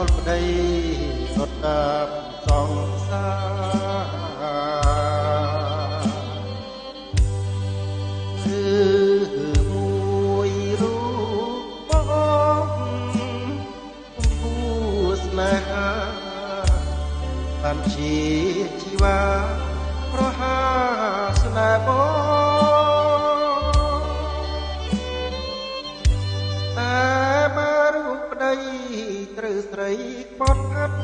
ល់ប្តីសុទ្ធតាសង្សារគឺមួយរូបបងគូស្នេហាបានជាជីវ៉ាប្រហាស្នេហ៍បងតែបើរូបប្តីត្រូវស្រីបត់ផាត់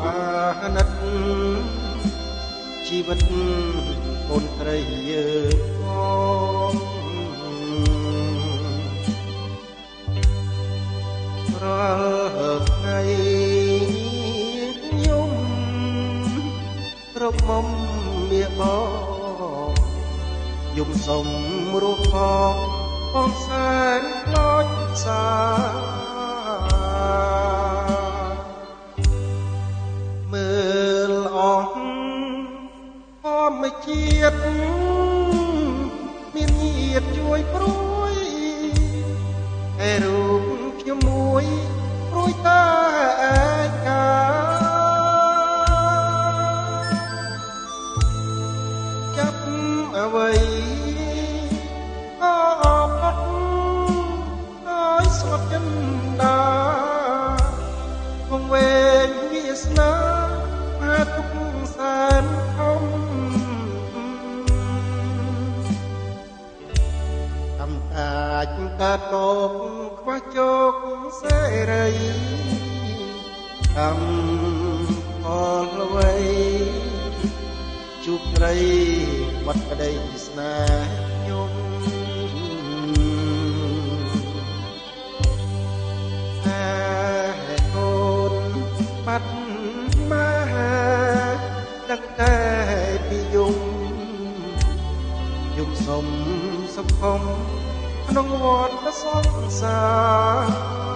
អាណិតជីវិតកូនស្រីយើងរាល់ថ្ងៃយំរកមុំមាបងយំសុំរស់ផងសែនខ្លោចសាមើលអស់ធម្មជាតិមានញាតិជួយព្រួយឯរូបខ្ញុំមួយព្រួយតែឯកាចាប់អ្វីក៏អបអត់ឲ្យស្លាប់ចិនដាគង់វែងវាសនាហាទុកសែនធំអំតាចកើតកោកខ្វះជោគសេរីអំផលអ្វីជួបត្រីបាត់ក្តីស្នេហ៍ខ្ញុំតែកូនបាត់មកដឹកតែពីយំសុំសុខុមក្នុងវត្តសង្សារ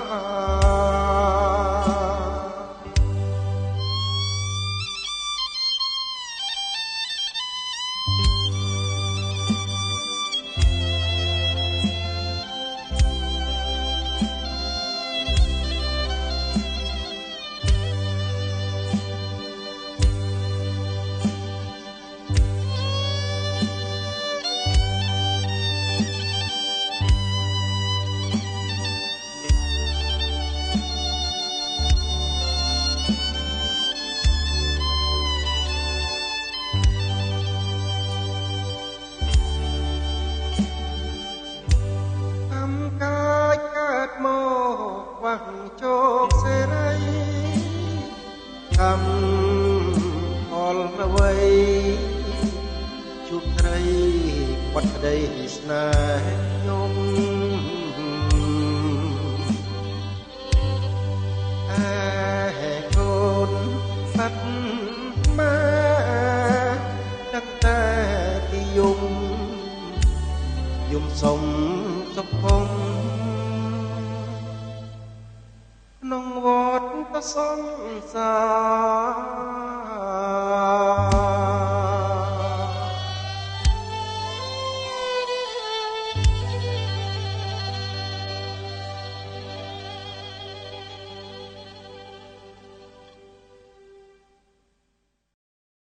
មកវ៉ាស់ជោគសេរីកម្មផលអ្វីជួបត្រីបាត់ក្តីស្នេហ៍ខ្ញុំកូនបាត់មកតាំងតែពីយំសុំសុខុមក្នុងវត្តសង្សារ